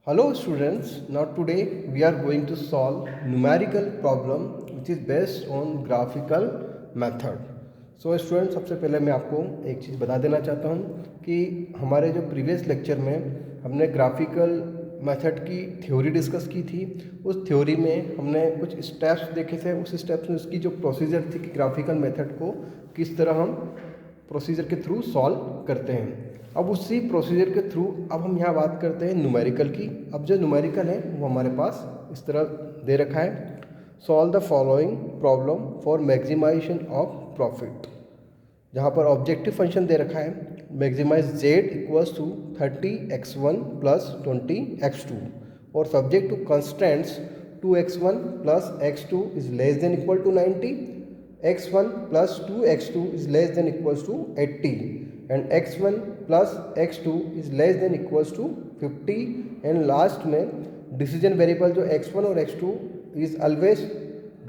Hello students, now today we are going to solve numerical problem which is based on graphical method. So students, सबसे पहले मैं आपको एक चीज़ बता देना चाहता हूँ कि हमारे जो प्रीवियस लेक्चर में हमने ग्राफिकल मेथड की थ्योरी डिस्कस की थी। उस थ्योरी में हमने कुछ स्टेप्स देखे थे। उस स्टेप्स में उसकी जो प्रोसीजर थी कि ग्राफिकल मेथड को किस तरह हम प्रोसीजर के थ्रू सॉल्व करते हैं। अब उसी प्रोसीजर के थ्रू अब हम यहाँ बात करते हैं न्यूमेरिकल की। अब जो न्यूमेरिकल है वो हमारे पास इस तरह दे रखा है, solve the following problem for maximization of profit. जहाँ पर ऑब्जेक्टिव फंक्शन दे रखा है maximize Z equals to 30x1 plus 20x2 और subject to constants 2x1 plus x2 is less than equal to 90, x1 plus 2x2 is less than equals to 80 and x1 plus x2 is less than equals to 50 and last में decision variable जो x1 और x2 is always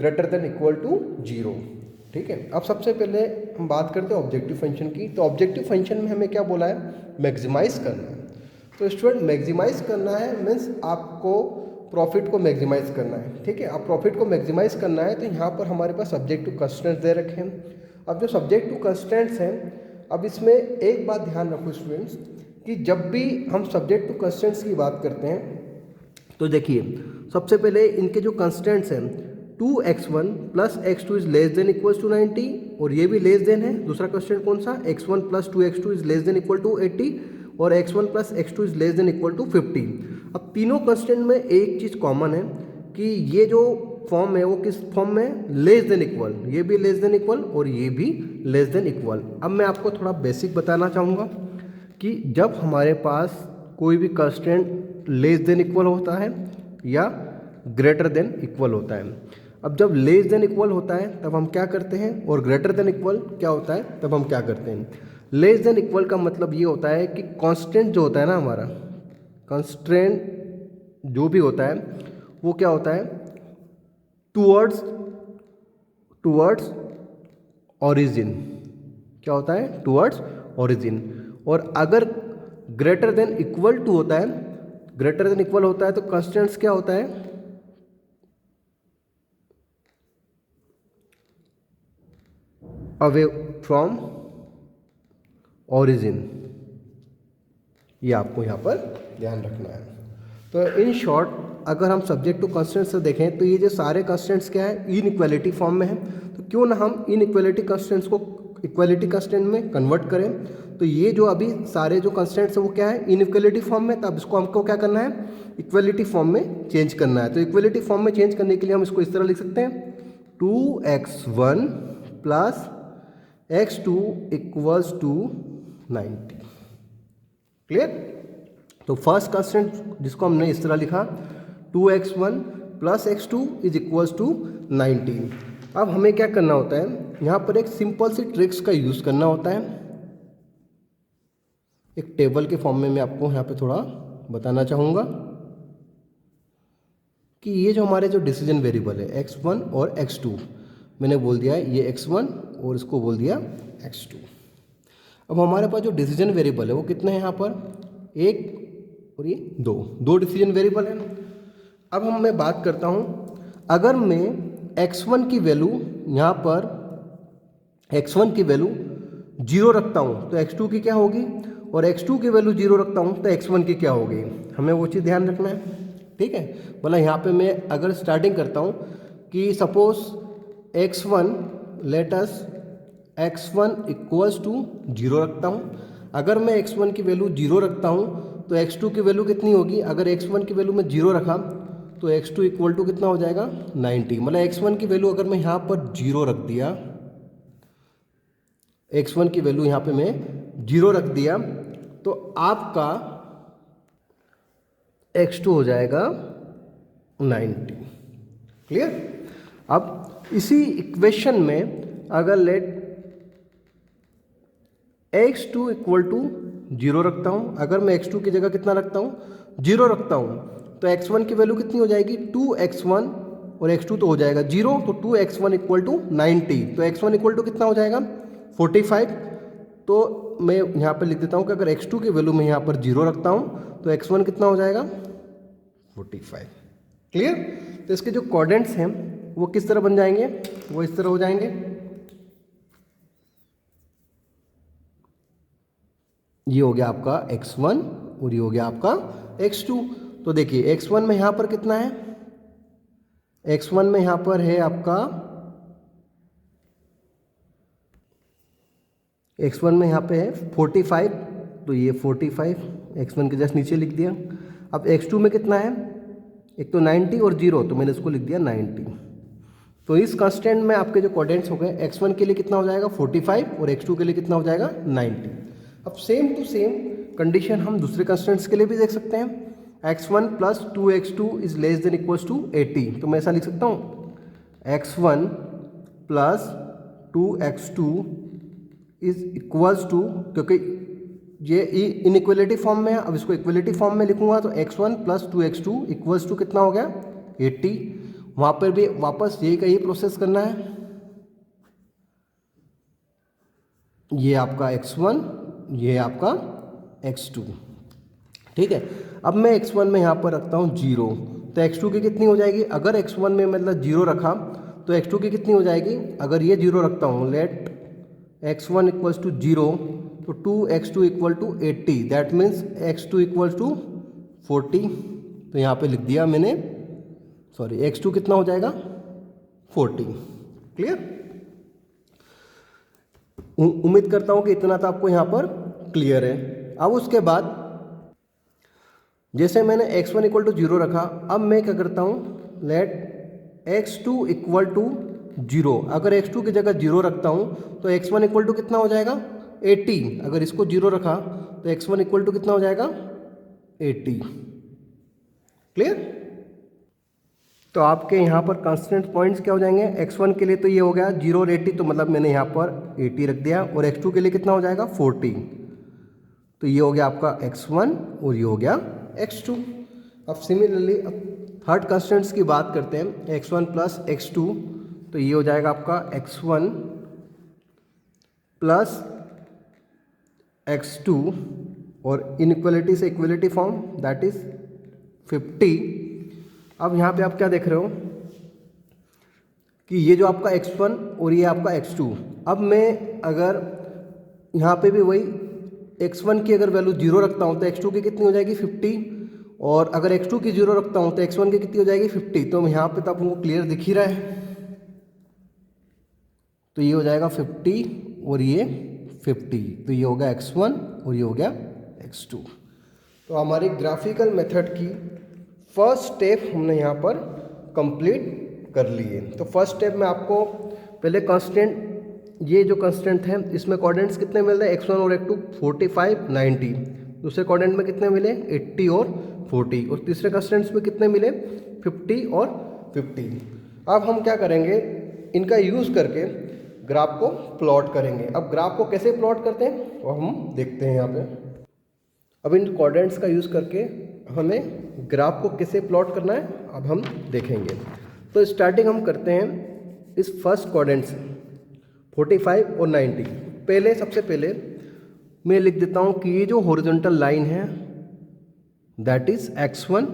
greater than equal to 0। ठीक है, अब सबसे पहले हम बात करते हैं ऑब्जेक्टिव फंक्शन की। तो ऑब्जेक्टिव फंक्शन में हमें क्या बोला है, मैक्सिमाइज करना है। तो स्टूडेंट मैक्सिमाइज करना है मीन्स आपको प्रॉफिट को मैक्सिमाइज करना है। ठीक है, अब प्रॉफिट को मैक्सिमाइज करना है तो यहाँ पर हमारे पास सब्जेक्ट टू कंस्टेंट्स दे रखे हैं। अब जो सब्जेक्ट टू कंस्टेंट्स हैं, अब इसमें एक बात ध्यान रखो स्टूडेंट्स कि जब भी हम सब्जेक्ट टू कंस्टेंट्स की बात करते हैं तो देखिए सबसे पहले इनके जो कंस्टेंट्स हैं 2x1 plus x2 is less than equals to 90 और ये भी लेस देन है। दूसरा कंस्टेंट कौन सा, x1 plus 2x2 is less than equal to 80 और x1 plus x2 is less than equal to 50। अब तीनों कंस्टेंट में एक चीज़ कॉमन है कि ये जो फॉर्म है वो किस फॉर्म में, लेस देन इक्वल। ये भी लेस देन इक्वल और ये भी लेस देन इक्वल। अब मैं आपको थोड़ा बेसिक बताना चाहूँगा कि जब हमारे पास कोई भी कंस्टेंट लेस देन इक्वल होता है या ग्रेटर देन इक्वल होता है, अब जब लेस देन इक्वल होता है तब हम क्या करते हैं और ग्रेटर देन इक्वल क्या होता है तब हम क्या करते हैं। लेस देन इक्वल का मतलब ये होता है कि कांस्टेंट जो होता है ना, हमारा कांस्टेंट जो भी होता है वो क्या होता है, टूवर्ड्स ओरिजिन। क्या होता है, टूवर्ड्स ओरिजिन। और अगर ग्रेटर देन इक्वल टू होता है, ग्रेटर देन इक्वल होता है तो कांस्टेंट्स क्या होता है, अवे फ्रॉम ओरिजिन। ये आपको यहाँ पर ध्यान रखना है। तो इन शॉर्ट अगर हम सब्जेक्ट टू कंस्टेंट्स से देखें तो ये जो सारे कंस्टेंट्स क्या है, इनइक्वालिटी फॉर्म में है। तो क्यों ना हम इनइक्वालिटी कंस्टेंट्स को इक्वालिटी कंस्टेंट में कन्वर्ट करें। तो ये जो अभी सारे जो कंस्टेंट्स है वो क्या है, इनइक्वालिटी फॉर्म में, तब इसको हमको क्या करना है, इक्वालिटी फॉर्म में चेंज करना है। तो इक्वालिटी फॉर्म में चेंज करने के लिए हम इसको इस तरह लिख सकते हैं 2x1 plus x2 equals to 90। Clear. तो फर्स्ट कंस्टेंट जिसको हमने इस तरह लिखा 2x1 plus x2 is equals to 90। अब हमें क्या करना होता है, यहाँ पर एक सिंपल सी ट्रिक्स का यूज़ करना होता है। एक टेबल के फॉर्म में मैं आपको यहाँ पे थोड़ा बताना चाहूँगा कि ये जो हमारे जो डिसीजन वेरिएबल है x1 और x2, मैंने बोल दिया है ये x1 और इसको बोल दिया x2। अब हमारे पास जो डिसीजन वेरिएबल है वो कितने हैं, यहाँ पर एक और ये दो डिसीजन वेरिएबल है। अब मैं बात करता हूँ, अगर मैं x1 की वैल्यू यहाँ पर x1 की वैल्यू 0 रखता हूँ तो x2 की क्या होगी, और x2 की वैल्यू 0 रखता हूँ तो x1 की क्या होगी। हमें वो चीज़ ध्यान रखना है। ठीक है, मतलब यहाँ पे मैं अगर स्टार्टिंग करता हूँ कि suppose x1 latus x1 equals to 0 रखता हूँ। अगर मैं x1 की वैल्यू 0 रखता हूँ तो x2 की वैल्यू कितनी होगी, अगर x1 की वैल्यू मैं 0 रखा तो x2 इक्वल टू कितना हो जाएगा 90। मतलब x1 की वैल्यू अगर मैं यहाँ पर 0 रख दिया, x1 की वैल्यू यहाँ पे मैं 0 रख दिया तो आपका x2 हो जाएगा 90। क्लियर। अब इसी इक्वेशन में अगर लेट x2 इक्वल टू 0 रखता हूँ, अगर मैं x2 की जगह कितना रखता हूँ 0 रखता हूँ तो x1 की वैल्यू कितनी हो जाएगी 2x1 और x2 तो हो जाएगा 0, तो 2x1 इक्वल टू 90। तो x1 इक्वल टू कितना हो जाएगा 45। तो मैं यहाँ पर लिख देता हूँ कि अगर x2 की वैल्यू मैं यहाँ पर 0 रखता हूँ तो x1 कितना हो जाएगा 45। क्लियर? तो इसके जो कोऑर्डिनेट्स हैं वो किस तरह बन जाएंगे, वो इस तरह हो जाएंगे। ये हो गया आपका x1 और ये हो गया आपका x2। तो देखिए x1 में यहाँ पर कितना है, x1 में यहाँ पर है आपका, x1 में यहाँ पे है 45, तो ये 45 x1 के जस्ट नीचे लिख दिया। अब x2 में कितना है, एक तो 90 और 0, तो मैंने इसको लिख दिया 90। तो इस कांस्टेंट में आपके जो कोऑर्डिनेट्स हो गए, x1 के लिए कितना हो जाएगा 45 और x2 के लिए कितना हो जाएगा 90। अब सेम टू सेम कंडीशन हम दूसरे कांस्टेंट्स के लिए भी देख सकते हैं। x1 plus 2x2 is less than equals to 80, तो मैं ऐसा लिख सकता हूँ x1 plus 2x2 is equals to, क्योंकि ये इनइक्वलिटी फॉर्म में है, अब इसको इक्वलिटी फॉर्म में लिखूंगा तो x1 plus 2x2 equals to कितना हो गया 80। वहाँ पर भी वापस यही का यही प्रोसेस करना है, ये आपका x1, ये आपका x2। ठीक है, अब मैं x1 में यहाँ पर रखता हूँ 0, तो x2 की कितनी हो जाएगी, अगर x1 में मतलब 0 रखा तो x2 की कितनी हो जाएगी, अगर ये 0 रखता हूँ, लेट x1 इक्वल्स टू 0, तो 2x2 equal to 80, that means x2 equals to 40। तो यहाँ पे लिख दिया मैंने, सॉरी x2 कितना हो जाएगा 40। क्लियर? उम्मीद करता हूँ कि इतना तो आपको यहाँ पर क्लियर है। अब उसके बाद जैसे मैंने x1 इक्वल टू 0 रखा, अब मैं क्या करता हूँ, लेट x2 इक्वल टू 0, अगर x2 की जगह 0 रखता हूँ तो x1 इक्वल टू कितना हो जाएगा 80, अगर इसको 0 रखा तो x1 इक्वल टू कितना हो जाएगा 80। क्लियर? तो आपके यहाँ पर कांस्टेंट पॉइंट्स क्या हो जाएंगे, x1 के लिए तो ये हो गया 0 और 80, तो मतलब मैंने यहाँ पर 80 रख दिया, और x2 के लिए कितना हो जाएगा 40, तो ये हो गया आपका x1 और ये हो गया x2। अब सिमिलरली अब थर्ड कांस्टेंट्स की बात करते हैं, x1 प्लस x2, तो ये हो जाएगा आपका x1 प्लस x2, और इनइक्वलिटी से इक्वलिटी फॉर्म, दैट इज 50। अब यहाँ पे आप क्या देख रहे हो कि ये जो आपका x1 और ये आपका x2, अब मैं अगर यहाँ पे भी वही x1 की अगर वैल्यू 0 रखता हूँ तो x2 की कितनी हो जाएगी 50, और अगर x2 की 0 रखता हूँ तो x1 की कितनी हो जाएगी 50। तो यहाँ पे तो आपको क्लियर दिख ही रहा है, तो ये हो जाएगा 50 और ये 50, तो ये हो गया x1 और ये हो गया x2। तो हमारी ग्राफिकल मेथड की फर्स्ट स्टेप हमने यहाँ पर कंप्लीट कर लिए। तो फर्स्ट स्टेप में आपको पहले कांस्टेंट, ये जो कांस्टेंट है इसमें कोऑर्डिनेट्स कितने मिल रहे हैं, x1 और x2 45 90, दूसरे कोऑर्डिनेट में कितने मिले 80 और 40, और तीसरे कांस्टेंट्स में कितने मिले 50 और 50। अब हम क्या करेंगे, इनका यूज़ करके ग्राफ को प्लॉट करेंगे। अब ग्राफ को कैसे प्लॉट करते हैं वो हम देखते हैं यहाँ पे। अब इन कोऑर्डिनेट्स का यूज़ करके हमें ग्राफ को कैसे प्लॉट करना है अब हम देखेंगे। तो स्टार्टिंग हम करते हैं इस फर्स्ट कोऑर्डिनेट से 45 और 90। पहले सबसे पहले मैं लिख देता हूँ कि ये जो हॉरिजॉन्टल लाइन है दैट इज़ x1,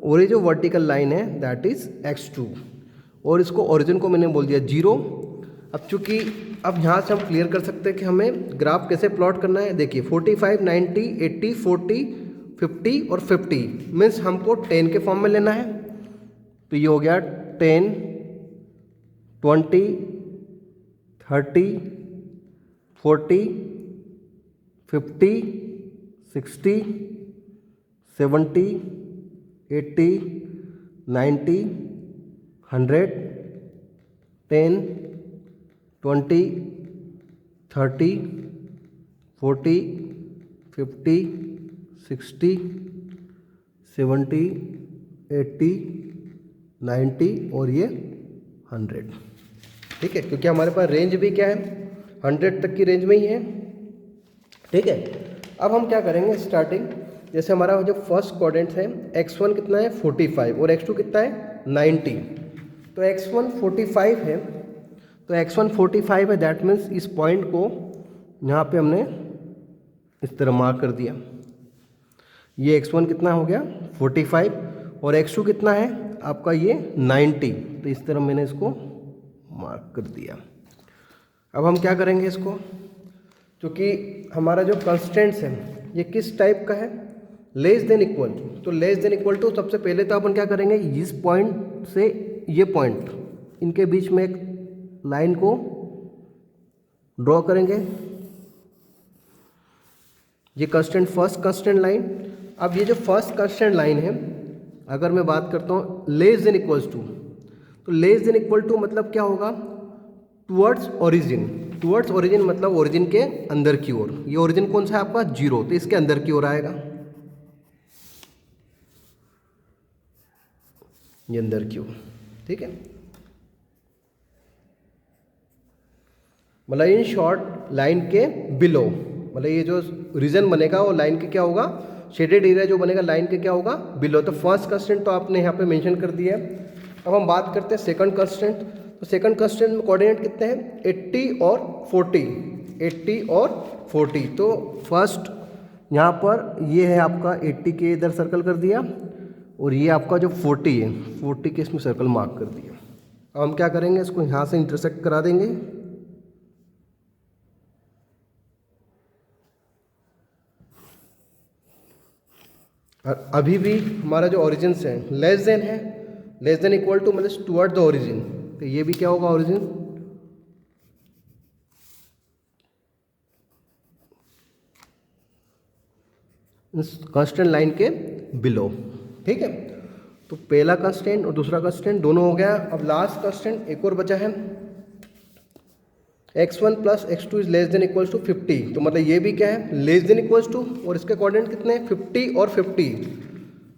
और ये जो वर्टिकल लाइन है दैट इज़ x2, और इसको ओरिजिन को मैंने बोल दिया 0। अब चूँकि अब यहाँ से हम क्लियर कर सकते हैं कि हमें ग्राफ कैसे प्लॉट करना है। देखिए 45 90 80 40 50 और 50 मीन्स हमको 10 के फॉर्म में लेना है, तो ये हो गया 10 20 30 40 50 60 70 80 90 100 10 20 30 40 50 60 70 80 90 और ये 100। ठीक है, क्योंकि हमारे पास रेंज भी क्या है 100 तक की रेंज में ही है। ठीक है, अब हम क्या करेंगे, स्टार्टिंग जैसे हमारा जो फर्स्ट कोऑर्डिनेट है x1 कितना है 45 और x2 कितना है 90, तो x1 45 है, तो x1 45 है, दैट मीन्स इस पॉइंट को यहाँ पे हमने इस तरह मार्क कर दिया। ये x1 कितना हो गया 45 और x2 कितना है आपका ये 90, तो इस तरह मैंने इसको मार्क कर दिया। अब हम क्या करेंगे इसको, क्योंकि हमारा जो कंस्टेंट्स है ये किस टाइप का है, लेस देन इक्वल टू। तो लेस देन इक्वल टू सबसे पहले तो अपन क्या करेंगे, इस पॉइंट से ये पॉइंट इनके बीच में एक लाइन को ड्रॉ करेंगे, ये कंस्टेंट फर्स्ट कंस्टेंट लाइन। अब ये जो फर्स्ट कंस्टेंट लाइन है, अगर मैं बात करता हूँ लेस देन इक्वल्स टू, तो लेस देन इक्वल टू मतलब क्या होगा, टुवर्ड्स ओरिजिन। टुवर्ड्स ओरिजिन मतलब ओरिजिन के अंदर की ओर। ये ओरिजिन कौन सा है आपका 0, तो इसके अंदर की ओर आएगा, ये अंदर की ओर, ठीक है। मतलब इन शॉर्ट लाइन के बिलो, मतलब ये जो रीजन बनेगा वो लाइन के क्या होगा, शेडेड एरिया जो बनेगा लाइन के क्या होगा, बिलो। तो फर्स्ट कंस्टेंट तो आपने यहाँ पे मेंशन कर दिया है। अब हम बात करते हैं सेकंड कंस्टेंट। तो सेकंड कंस्टेंट में कोऑर्डिनेट कितने हैं, 80 और 40, 80 और 40। तो फर्स्ट यहाँ पर ये है आपका 80 के इधर सर्कल कर दिया, और ये आपका जो 40 है 40 के इसमें सर्कल मार्क कर दिया। अब हम क्या करेंगे, इसको यहाँ से इंटरसेक्ट करा देंगे। और अभी भी हमारा जो ओरिजिन है लेस देन है, लेस देन इक्वल टू मतलब टुवर्ड द ओरिजिन, तो ये भी क्या होगा ओरिजिन, कांस्टेंट लाइन के बिलो, ठीक है। तो पहला कांस्टेंट और दूसरा कांस्टेंट दोनों हो गया। अब लास्ट कांस्टेंट एक और बचा है, x1 plus x2 is less than equals to 50। तो मतलब ये भी क्या है, लेस देन इक्वल्स टू, और इसके कोऑर्डिनेट कितने हैं 50 और 50।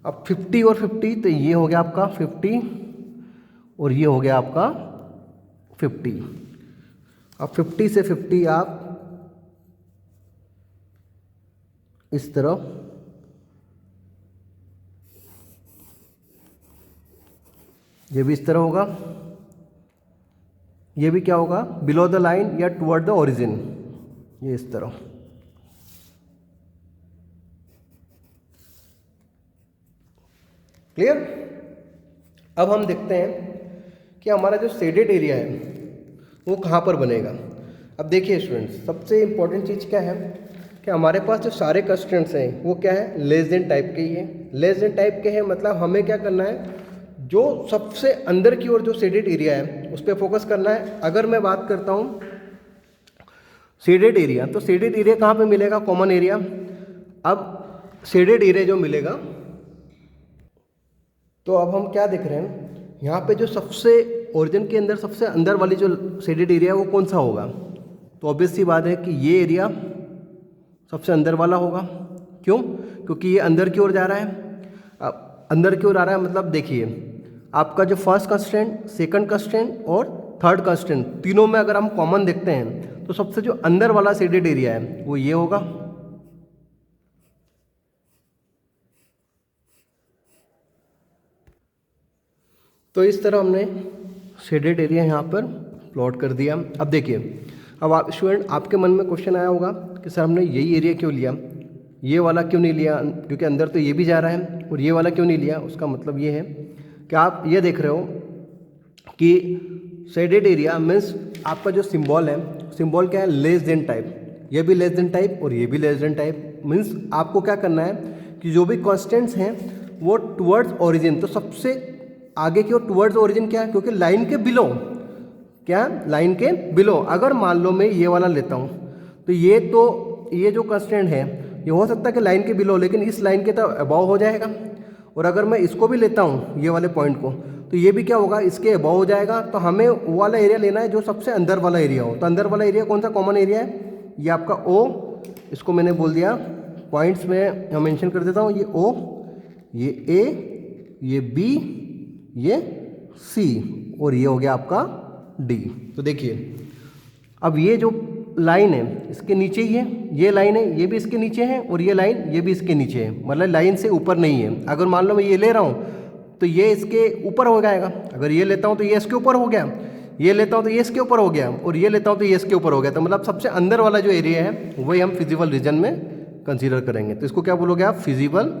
अब 50 और 50, तो ये हो गया आपका 50 और ये हो गया आपका 50। अब 50 से 50 आप इस तरह ये भी इस तरह होगा, ये भी क्या होगा, बिलो द लाइन या टुवर्ड द ओरिजिन, ये इस तरह। क्लियर। अब हम देखते हैं कि हमारा जो शेडेड एरिया है वो कहाँ पर बनेगा। अब देखिए स्टूडेंट्स, सबसे इंपॉर्टेंट चीज़ क्या है कि हमारे पास जो सारे कंस्ट्रेंट्स हैं वो क्या है, लेस देन टाइप के ही है। लेस देन टाइप के हैं मतलब हमें क्या करना है, जो सबसे अंदर की ओर जो शेडेड एरिया है उस पर फोकस करना है। अगर मैं बात करता हूँ शेडेड एरिया, तो शेडेड एरिया कहाँ पे मिलेगा, कॉमन एरिया। अब शेडेड एरिया जो मिलेगा, तो अब हम क्या देख रहे हैं यहाँ पे, जो सबसे ओरिजिन के अंदर सबसे अंदर वाली जो शेडेड एरिया है वो कौन सा होगा। तो ऑब्वियस सी बात है कि ये एरिया सबसे अंदर वाला होगा। क्यों, क्योंकि ये अंदर की ओर जा रहा है। अब अंदर की ओर आ रहा है मतलब देखिए, आपका जो फर्स्ट कंस्टेंट, सेकंड कंस्टेंट और थर्ड कंस्टेंट, तीनों में अगर हम कॉमन देखते हैं तो सबसे जो अंदर वाला शेडेड एरिया है वो ये होगा। तो इस तरह हमने शेडेड एरिया यहाँ पर प्लॉट कर दिया। अब देखिए, अब आप स्टूडेंट, आपके मन में क्वेश्चन आया होगा कि सर हमने यही एरिया क्यों लिया, ये वाला क्यों नहीं लिया, क्योंकि अंदर तो ये भी जा रहा है, और ये वाला क्यों नहीं लिया। उसका मतलब ये है कि आप ये देख रहे हो कि शेडेड एरिया मीन्स आपका जो सिंबल है, सिंबल क्या है, लेस देन टाइप। ये भी लेस देन टाइप और ये भी लेस देन टाइप। मीन्स आपको क्या करना है कि जो भी कॉन्स्टेंट्स हैं वो टुवर्ड्स ओरिजिन, तो सबसे आगे की ओर टुवर्ड्स ओरिजिन क्या है, क्योंकि लाइन के बिलो, क्या लाइन के बिलो। अगर मान लो मैं ये वाला लेता हूँ, तो ये जो कंस्टेंट है ये हो सकता है कि लाइन के बिलो, लेकिन इस लाइन के तो अबव हो जाएगा। और अगर मैं इसको भी लेता हूँ, ये वाले पॉइंट को, तो ये भी क्या होगा, इसके अबव हो जाएगा। तो हमें वो वाला एरिया लेना है जो सबसे अंदर वाला एरिया हो। तो अंदर वाला एरिया कौन सा कॉमन एरिया है, ये आपका O, इसको मैंने बोल दिया पॉइंट्स में मैं मेंशन कर देता हूँ, ये O, ये A, ये B, ये C, और ये हो गया आपका D। तो देखिए, अब ये जो लाइन है इसके नीचे ही है, ये लाइन है ये भी इसके नीचे है, और ये लाइन ये भी इसके नीचे है, मतलब लाइन से ऊपर नहीं है। अगर मान लो मैं ये ले रहा हूँ तो ये इसके ऊपर हो जाएगा, अगर ये लेता हूँ तो ये इसके ऊपर हो गया, ये लेता हूँ तो ये इसके ऊपर हो गया, और ये लेता हूँ तो ये इसके ऊपर हो गया। तो मतलब सबसे अंदर वाला जो एरिया है वही हम फिजिबल रीजन में कंसीडर करेंगे। तो इसको क्या बोलोगे आप, फिजिबल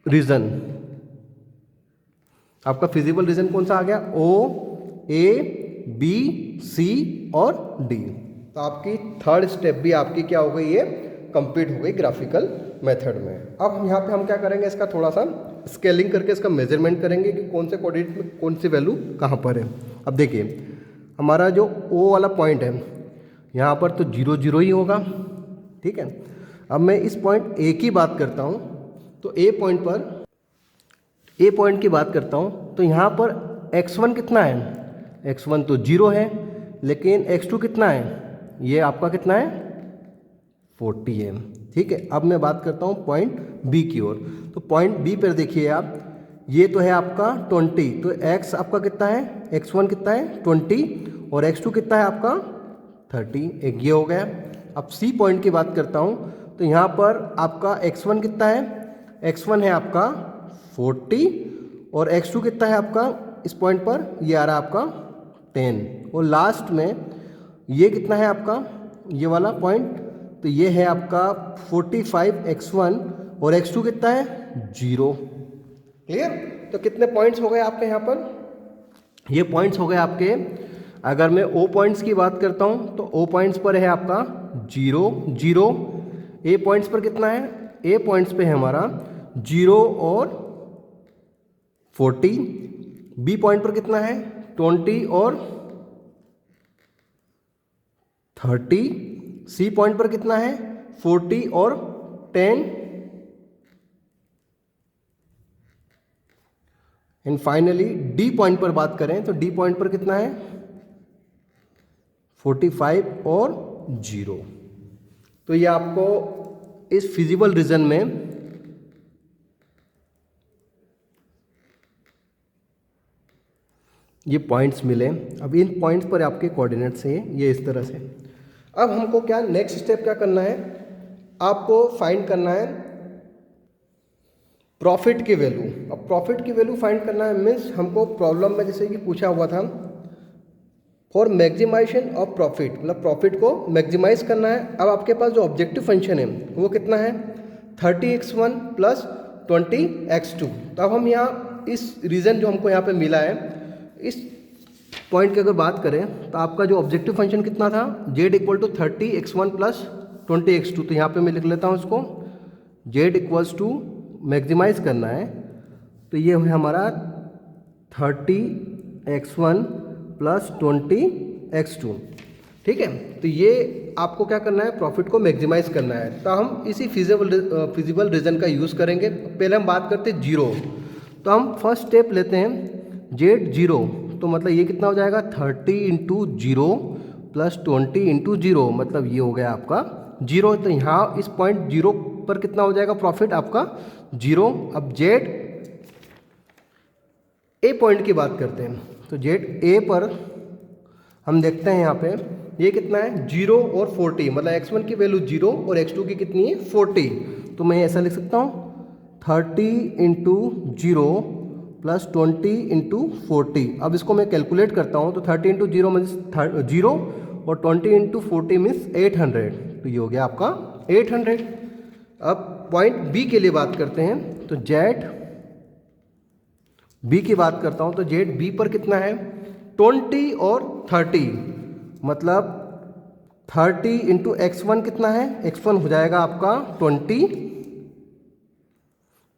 रीजन। आपका फिजिबल रीजन कौन सा आ गया? ओ, ए, बी, सी और डी। तो आपकी थर्ड स्टेप भी आपकी क्या हो गई? ये कंप्लीट हो गई ग्राफिकल मेथड में। अब हम यहाँ पे हम क्या करेंगे, इसका थोड़ा सा स्केलिंग करके इसका मेजरमेंट करेंगे कि कौन से कोऑर्डिनेट में कौन सी वैल्यू कहाँ पर है। अब देखिए हमारा जो ओ वाला पॉइंट है यहाँ पर तो 0 0 ही होगा, ठीक है। अब मैं इस पॉइंट ए की बात करता हूँ, तो ए पॉइंट की बात करता हूँ, तो यहाँ पर x1 कितना है? x1 तो 0 है, लेकिन x2 कितना है? ये आपका कितना है? 40 है, ठीक है। अब मैं बात करता हूँ पॉइंट बी की ओर। तो पॉइंट बी पर देखिए आप, ये तो है आपका 20, तो x आपका कितना है? x1 कितना है? 20 और x2 कितना है आपका? 30, एक ये हो गया। अब सी पॉइंट की बात करता हूँ, तो यहाँ पर आपका x1 कितना है? x1 है आपका 40 और x2 कितना है आपका? इस पॉइंट पर ये आ रहा है आपका 10 और लास्ट में ये कितना है आपका? ये वाला पॉइंट, तो ये है आपका 45 x1 और x2 कितना है? 0। क्लियर? तो कितने पॉइंट्स हो गए आपके यहाँ पर? ये पॉइंट्स हो गए आपके। अगर मैं ओ पॉइंट्स की बात करता हूँ, तो ओ पॉइंट्स पर है आपका 0 0। ए पॉइंट्स पर कितना है? ए पॉइंट्स पे है हमारा 0 और 40। बी पॉइंट पर कितना है? 20 और 30। सी पॉइंट पर कितना है? 40 और 10 एंड फाइनली डी पॉइंट पर बात करें, तो डी पॉइंट पर कितना है? 45 और 0। तो ये आपको इस फिजिबल रीजन में ये पॉइंट्स मिले। अब इन पॉइंट्स पर आपके कोऑर्डिनेट्स हैं ये इस तरह से। अब हमको क्या नेक्स्ट स्टेप क्या करना है? आपको फाइंड करना है प्रॉफिट की वैल्यू। अब प्रॉफिट की वैल्यू फाइंड करना है मीन्स हमको प्रॉब्लम में जैसे कि पूछा हुआ था फॉर मैक्सिमाइजेशन ऑफ प्रॉफिट, मतलब प्रॉफिट को मैक्सिमाइज करना है। अब आपके पास जो ऑब्जेक्टिव फंक्शन है वो कितना है? 30x1 plus 20x2। तो अब हम यहाँ इस रीजन जो हमको यहाँ पे मिला है, इस पॉइंट की अगर बात करें तो आपका जो ऑब्जेक्टिव फंक्शन कितना था? z equal to 30x1 plus 20x2। तो यहाँ पे मैं लिख लेता हूँ इसको, z इक्वल्स टू मैक्सिमाइज करना है, तो ये है हमारा 30x1 प्लस 20x2, ठीक है। तो ये आपको क्या करना है? प्रॉफिट को मैक्सिमाइज करना है। तो हम इसी फिजिबल रीजन का यूज़ करेंगे। पहले हम बात करते हैं 0, तो हम फर्स्ट स्टेप लेते हैं z 0, तो मतलब ये कितना हो जाएगा? 30 इंटू 0 प्लस 20 इंटू 0, मतलब ये हो गया आपका 0। तो यहाँ इस पॉइंट 0 पर कितना हो जाएगा प्रॉफिट आपका? 0। अब जेड ए पॉइंट की बात करते हैं, तो जेड ए पर हम देखते हैं यहाँ पे ये कितना है? 0 और 40, मतलब x1 की वैल्यू 0 और x2 की कितनी है? 40। तो मैं ऐसा लिख सकता हूँ 30 इंटू 0 प्लस 20 इंटू 40। अब इसको मैं कैलकुलेट करता हूँ, तो 30 इंटू 0 मीन्स 0 और 20 इंटू 40 मीन्स 800। तो ये हो गया आपका 800। अब पॉइंट बी के लिए बात करते हैं, तो जेड बी की बात करता हूँ, तो जेड बी पर कितना है? 20 और 30, मतलब 30 इंटू x1 कितना है? x1 हो जाएगा आपका 20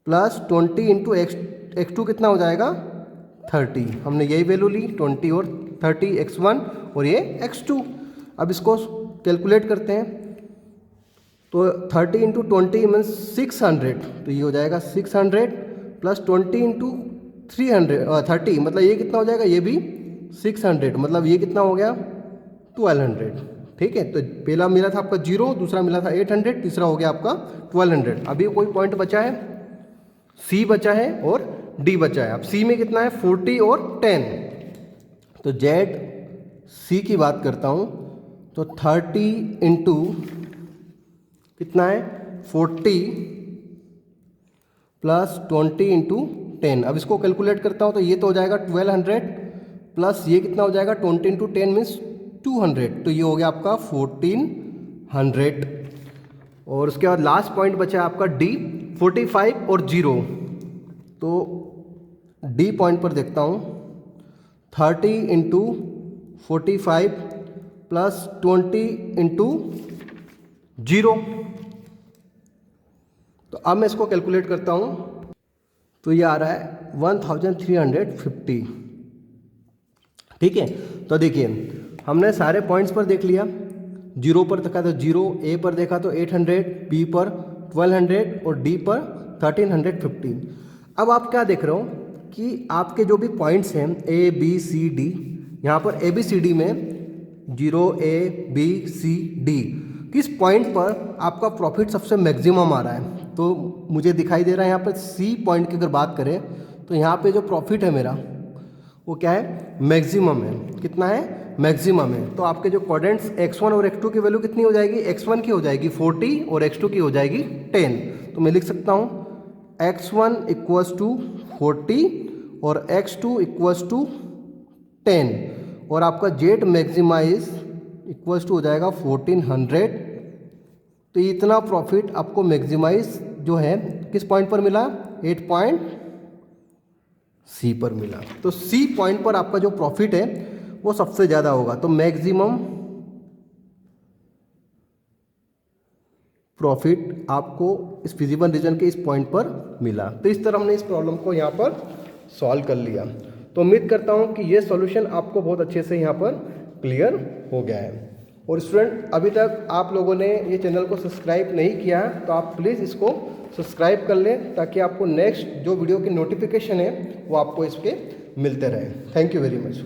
प्लस 20 इंटू x2 कितना हो जाएगा? 30। हमने यही वैल्यू ली 20 और 30 x1 और ये x2। अब इसको कैलकुलेट करते हैं, तो 30 इंटू 20 मीन्स 600, तो ये हो जाएगा 600 प्लस 20 इंटू 30, मतलब ये कितना हो जाएगा? ये भी 600, मतलब ये कितना हो गया? 1200, ठीक है। तो पहला मिला था आपका 0, दूसरा मिला था 800, तीसरा हो गया आपका 1200। अभी कोई पॉइंट बचा है? सी बचा है और डी बचा है। अब सी में कितना है? 40 और 10। तो जेड सी की बात करता हूँ, तो 30 इंटू कितना है? 40 प्लस 20 इंटू 10। अब इसको कैलकुलेट करता हूँ, तो ये तो हो जाएगा 1200 प्लस ये कितना हो जाएगा? 20 इंटू 10 मीन्स 200, तो ये हो गया आपका 1400। और उसके बाद लास्ट पॉइंट बचा आपका डी 45 और 0। तो डी पॉइंट पर देखता हूँ 30 इंटू 45 प्लस 20 इंटू 0। तो अब मैं इसको कैलकुलेट करता हूँ, तो ये आ रहा है 1350। ठीक है, तो देखिए हमने सारे पॉइंट्स पर देख लिया। 0 पर देखा तो 0, ए पर देखा तो 800, बी पर 1200 और डी पर 1350। अब आप क्या देख रहे हो कि आपके जो भी पॉइंट्स हैं ए बी सी डी, यहाँ पर ए बी सी डी में 0 ए बी सी डी, किस पॉइंट पर आपका प्रॉफिट सबसे मैक्सिमम आ रहा है। तो मुझे दिखाई दे रहा है यहाँ पर सी पॉइंट की अगर बात करें तो यहाँ पे जो प्रॉफिट है मेरा वो क्या है, मैक्सिमम है। कितना है, मैक्सिमम है। तो आपके जो क्वाड्रेंट्स x1 और x2 की वैल्यू कितनी हो जाएगी, x1 की हो जाएगी 40 और x2 की हो जाएगी 10। तो मैं लिख सकता हूँ x1 इक्वल्स टू 40 और x2 इक्वल्स टू 10 और आपका जेट मैक्सिमाइज इक्वल्स टू हो जाएगा 1400। तो इतना प्रॉफिट आपको मैक्सिमाइज जो है किस पॉइंट पर मिला, 8 पॉइंट सी पर मिला। तो सी पॉइंट पर आपका जो प्रॉफिट है वो सबसे ज़्यादा होगा। तो मैक्सिमम प्रॉफिट आपको इस फिजिबल रीजन के इस पॉइंट पर मिला। तो इस तरह हमने इस प्रॉब्लम को यहाँ पर सॉल्व कर लिया। तो उम्मीद करता हूँ कि ये सॉल्यूशन आपको बहुत अच्छे से यहाँ पर क्लियर हो गया है। और स्टूडेंट, अभी तक आप लोगों ने ये चैनल को सब्सक्राइब नहीं किया है तो आप प्लीज़ इसको सब्सक्राइब कर लें ताकि आपको नेक्स्ट जो वीडियो की नोटिफिकेशन है वो आपको इसके मिलते रहे। Thank you very much.